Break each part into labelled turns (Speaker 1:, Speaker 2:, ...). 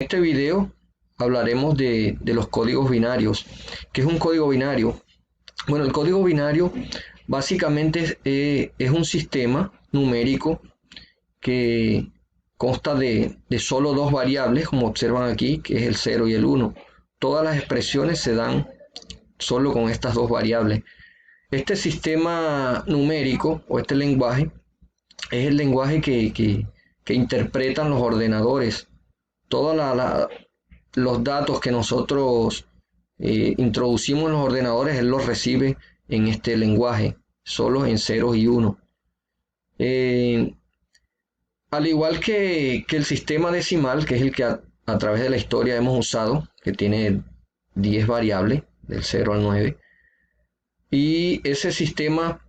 Speaker 1: En este video hablaremos de los códigos binarios. ¿Qué es un código binario? Bueno, el código binario básicamente es un sistema numérico que consta de solo dos variables, como observan aquí, que es el 0 y el 1. Todas las expresiones se dan solo con estas dos variables. Este sistema numérico o este lenguaje es el lenguaje que interpretan los ordenadores. Todos los datos que nosotros introducimos en los ordenadores, él los recibe en este lenguaje, solo en ceros y unos. Al igual que el sistema decimal, que es el que a través de la historia hemos usado, que tiene 10 variables, del 0 al 9, y ese sistema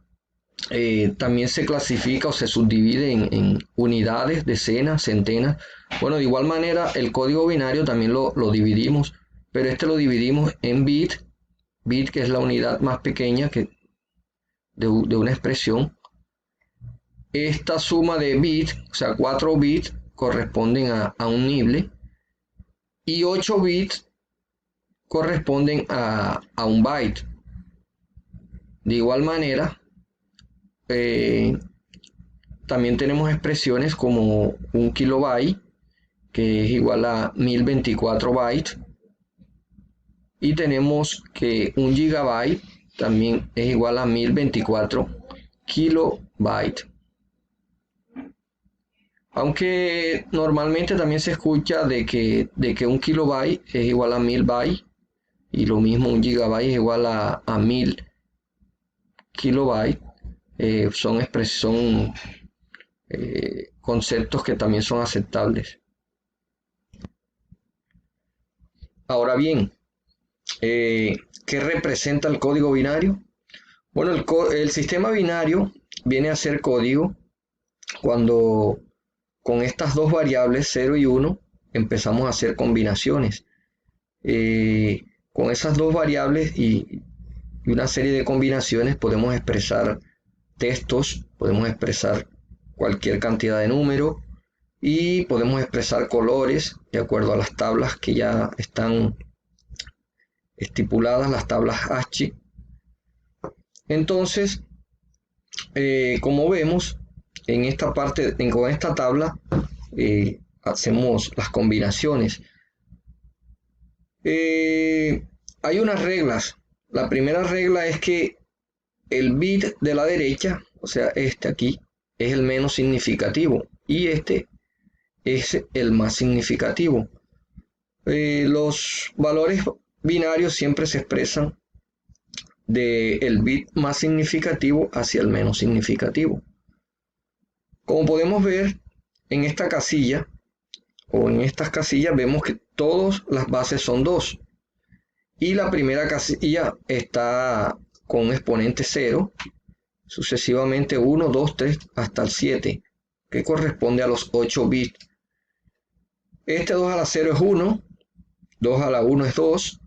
Speaker 1: también se clasifica o se subdivide en unidades, decenas, centenas. Bueno, de igual manera el código binario también lo dividimos, pero este lo dividimos en bit que es la unidad más pequeña de una expresión. Esta suma de bits, o sea 4 bits, corresponden a un nible, y 8 bits corresponden a un byte. De igual manera, también tenemos expresiones como un kilobyte, que es igual a 1024 bytes, y tenemos que un gigabyte también es igual a 1024 kilobytes. Aunque normalmente también se escucha de que un kilobyte es igual a 1000 bytes, y lo mismo un gigabyte es igual a 1000 kilobytes. Son conceptos que también son aceptables. Ahora bien, ¿qué representa el código binario? Bueno, el sistema binario viene a ser código cuando con estas dos variables 0 y 1 empezamos a hacer combinaciones. Con esas dos variables y una serie de combinaciones podemos expresar textos, podemos expresar cualquier cantidad de números y podemos expresar colores de acuerdo a las tablas que ya están estipuladas, las tablas ASCII. Entonces, como vemos, en esta parte, con esta tabla, hacemos las combinaciones. Hay unas reglas. La primera regla es que el bit de la derecha, o sea, este aquí, es el menos significativo y este es el más significativo. Los valores binarios siempre se expresan del bit más significativo hacia el menos significativo. Como podemos ver en esta casilla o en estas casillas, vemos que todas las bases son 2 y la primera casilla está con un exponente 0, sucesivamente 1, 2, 3 hasta el 7, que corresponde a los 8 bits. Este 2 a la 0 es 1, 2 a la 1 es 2,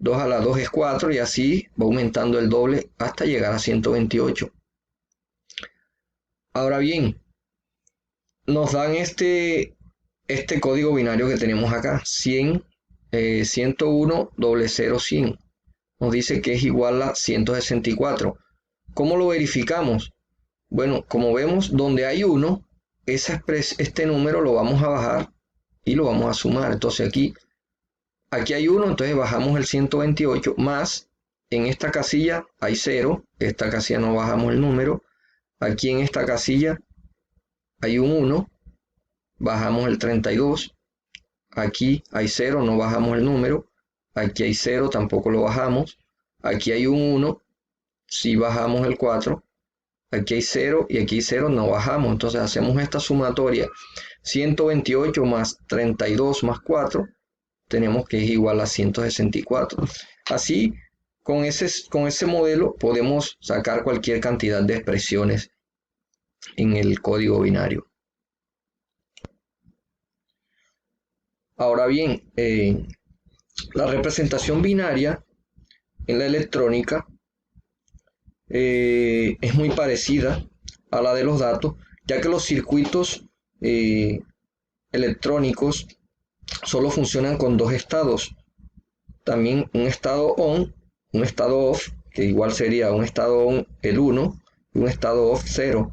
Speaker 1: 2 a la 2 es 4 y así va aumentando el doble hasta llegar a 128. Ahora bien, nos dan este código binario que tenemos acá, 100, 101, 00, 100. Nos dice que es igual a 164. ¿Cómo lo verificamos? Bueno, como vemos, donde hay 1, este número lo vamos a bajar y lo vamos a sumar. Entonces aquí hay 1, entonces bajamos el 128, más en esta casilla hay 0, esta casilla no bajamos el número. Aquí en esta casilla hay un 1, bajamos el 32. Aquí hay 0, no bajamos el número. Aquí hay 0, tampoco lo bajamos. Aquí hay un 1, sí bajamos el 4. Aquí hay 0 y aquí 0, no bajamos. Entonces hacemos esta sumatoria. 128 más 32 más 4, tenemos que es igual a 164. Así, con ese modelo podemos sacar cualquier cantidad de expresiones en el código binario. Ahora bien, la representación binaria en la electrónica es muy parecida a la de los datos, ya que los circuitos electrónicos solo funcionan con dos estados. También un estado on, un estado off, que igual sería un estado on el 1 y un estado off 0,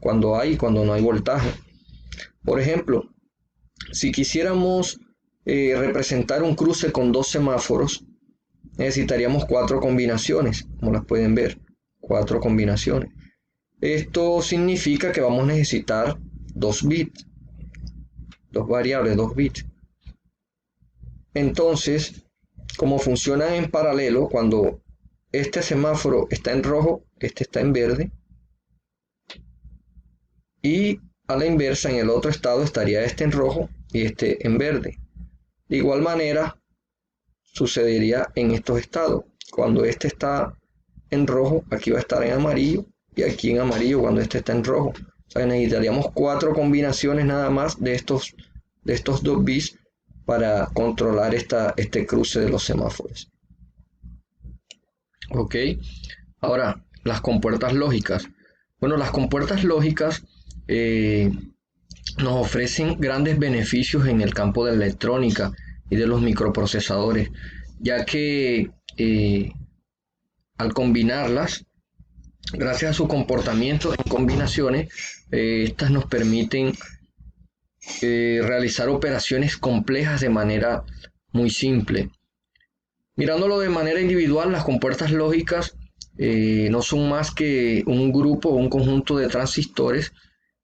Speaker 1: cuando hay y cuando no hay voltaje. Por ejemplo, si quisiéramos representar un cruce con dos semáforos, necesitaríamos 4 combinaciones, como las pueden ver, 4 combinaciones. Esto significa que vamos a necesitar 2 bits, 2 variables, 2 bits. Entonces, como funcionan en paralelo, cuando este semáforo está en rojo, este está en verde, y a la inversa en el otro estado estaría este en rojo y este en verde. De igual manera sucedería en estos estados. Cuando este está en rojo, aquí va a estar en amarillo, y aquí en amarillo cuando este está en rojo. O sea, necesitaríamos 4 combinaciones nada más de estos 2 bits para controlar este cruce de los semáforos. Ok, ahora las compuertas lógicas. Bueno, las compuertas lógicas nos ofrecen grandes beneficios en el campo de la electrónica y de los microprocesadores, ya que al combinarlas, gracias a su comportamiento en combinaciones, estas nos permiten realizar operaciones complejas de manera muy simple. Mirándolo de manera individual, las compuertas lógicas no son más que un grupo o un conjunto de transistores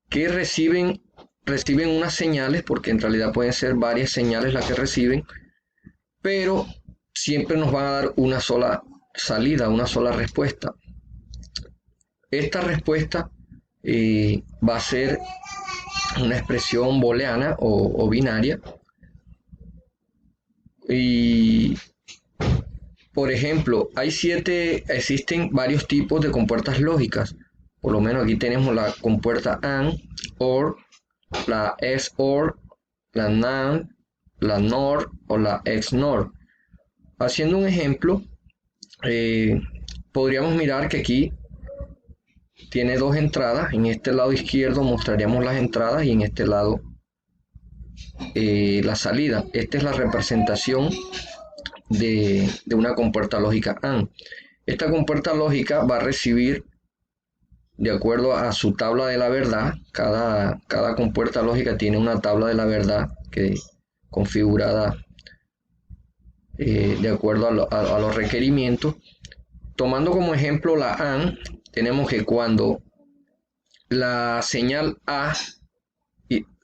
Speaker 1: que reciben unas señales, porque en realidad pueden ser varias señales las que reciben, pero siempre nos van a dar una sola salida, una sola respuesta. Esta respuesta va a ser una expresión booleana o binaria. Y por ejemplo, existen varios tipos de compuertas lógicas. Por lo menos aquí tenemos la compuerta AND, OR, la XOR, la NAND, la NOR o la XNOR. Haciendo un ejemplo, podríamos mirar que aquí tiene 2 entradas. En este lado izquierdo mostraríamos las entradas y en este lado la salida. Esta es la representación de una compuerta lógica AND. Esta compuerta lógica va a recibir, de acuerdo a su tabla de la verdad, cada compuerta lógica tiene una tabla de la verdad que configurada de acuerdo a los requerimientos. Tomando como ejemplo la AND, tenemos que cuando la señal A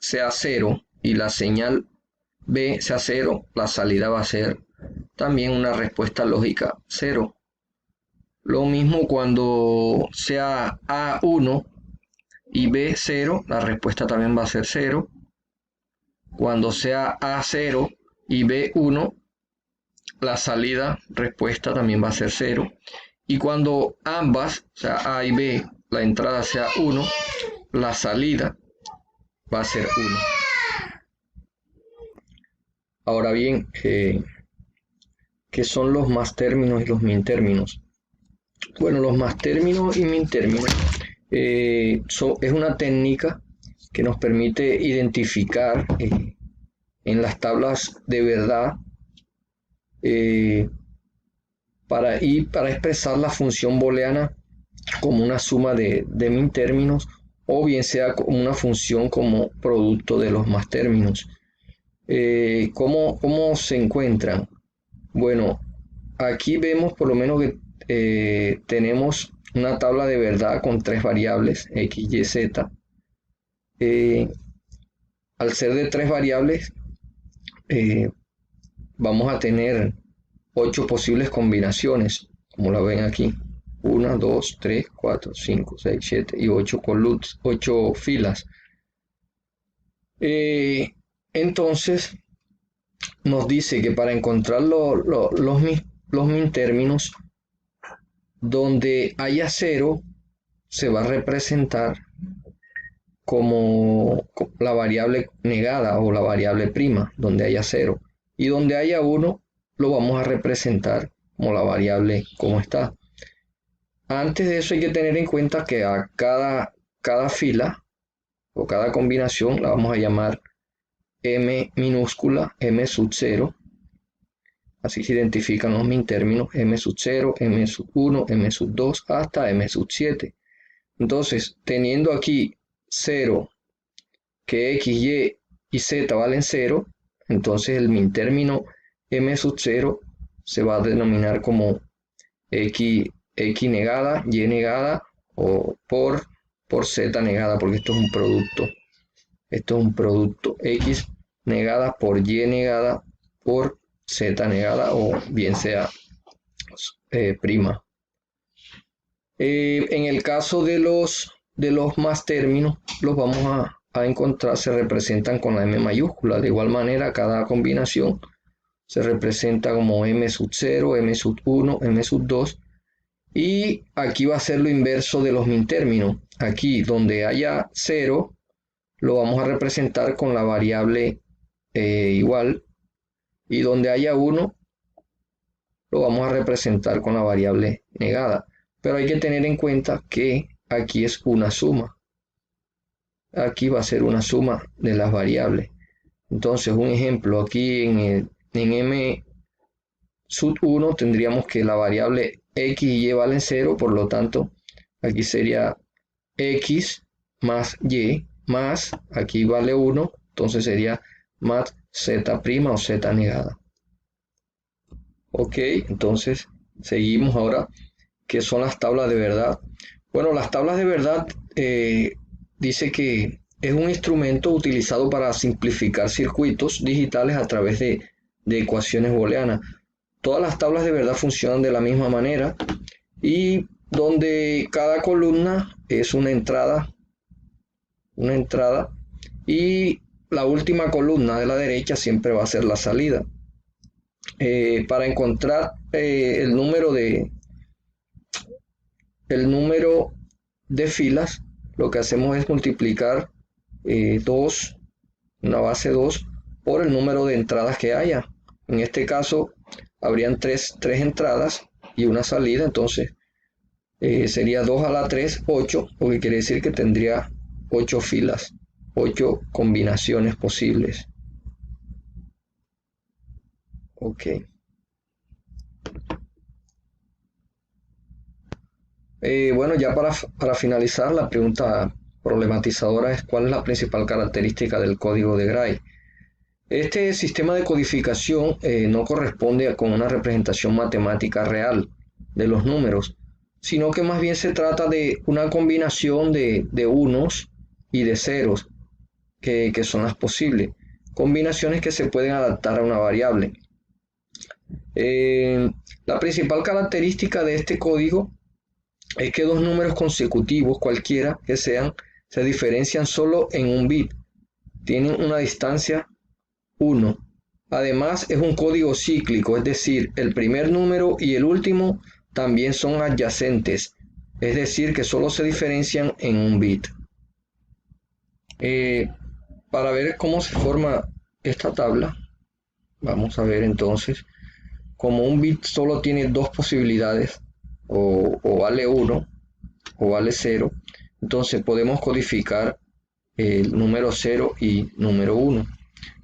Speaker 1: sea 0 y la señal B sea 0, la salida va a ser también una respuesta lógica 0. Lo mismo cuando sea A1 y B0, la respuesta también va a ser 0. Cuando sea A0 y B1, la salida respuesta también va a ser 0. Y cuando ambas, o sea A y B, la entrada sea 1, la salida va a ser 1. Ahora bien, ¿qué son los más términos y los min términos? Bueno, los más términos y min términos es una técnica que nos permite identificar en las tablas de verdad para expresar la función booleana como una suma de min términos, o bien sea como una función como producto de los más términos. ¿Cómo se encuentran? Bueno, aquí vemos por lo menos que tenemos una tabla de verdad con 3 variables, x, y, z. Al ser de 3 variables, vamos a tener 8 posibles combinaciones, como la ven aquí. 1, 2, 3, 4, 5, 6, 7 y 8 columnas, 8 filas. Entonces, nos dice que para encontrar los min términos, donde haya 0, se va a representar como la variable negada o la variable prima, donde haya 0. Y donde haya 1, lo vamos a representar como la variable como está. Antes de eso hay que tener en cuenta que a cada fila o cada combinación la vamos a llamar m minúscula, m sub 0. Así se identifican los min términos, m sub 0, m sub 1, m sub 2, hasta m sub 7. Entonces, teniendo aquí 0, que x, y y z valen 0, entonces el min término m sub 0 se va a denominar como x negada, y negada, o por z negada, porque esto es un producto. Esto es un producto, x negada por y negada por z negada, o bien sea prima. En el caso de los más términos, los vamos a encontrar, se representan con la m mayúscula. De igual manera, cada combinación se representa como m sub 0, m sub 1, m sub 2. Y aquí va a ser lo inverso de los min términos. Aquí donde haya 0, lo vamos a representar con la variable igual. Y donde haya 1, lo vamos a representar con la variable negada. Pero hay que tener en cuenta que aquí es una suma. Aquí va a ser una suma de las variables. Entonces, un ejemplo, aquí en m sub 1 tendríamos que la variable x y y valen 0, por lo tanto, aquí sería x más y más, aquí vale 1, entonces sería más z' o z negada. Ok, entonces seguimos ahora. ¿Qué son las tablas de verdad? Bueno, las tablas de verdad dice que es un instrumento utilizado para simplificar circuitos digitales a través de ecuaciones booleanas. Todas las tablas de verdad funcionan de la misma manera y donde cada columna es una entrada y la última columna de la derecha siempre va a ser la salida. Para encontrar el número de filas, lo que hacemos es multiplicar 2, una base 2, por el número de entradas que haya. En este caso, habrían tres entradas y una salida, entonces sería 2 a la 3, 8, lo que quiere decir que tendría 8 filas, 8 combinaciones posibles. Ok. Bueno, ya para finalizar, la pregunta problematizadora es: ¿cuál es la principal característica del código de Gray? Este sistema de codificación no corresponde con una representación matemática real de los números, sino que más bien se trata de una combinación de unos y de ceros, que son las posibles, combinaciones que se pueden adaptar a una variable. La principal característica de este código es que dos números consecutivos, cualquiera que sean, se diferencian solo en un bit, tienen una distancia 1. Además, es un código cíclico, es decir, el primer número y el último también son adyacentes, es decir, que solo se diferencian en un bit. Para ver cómo se forma esta tabla, vamos a ver entonces, como un bit solo tiene dos posibilidades, o vale 1 o vale 0, entonces podemos codificar el número 0 y número 1.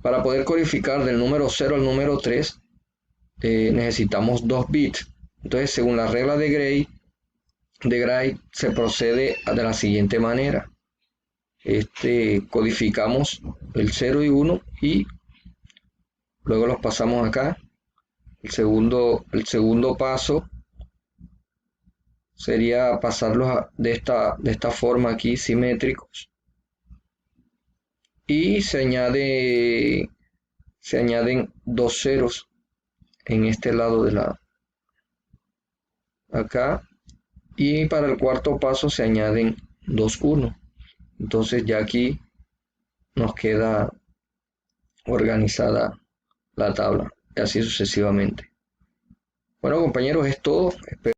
Speaker 1: Para poder codificar del número 0 al número 3 necesitamos 2 bits. Entonces, según la regla de Gray se procede de la siguiente manera. Codificamos el 0 y 1 y luego los pasamos acá. El segundo paso sería pasarlos de esta forma aquí, simétricos. Y se añaden dos ceros en este lado de acá, y para el cuarto paso se añaden dos 1. Entonces ya aquí nos queda organizada la tabla, y así sucesivamente. Bueno, compañeros, es todo. Espero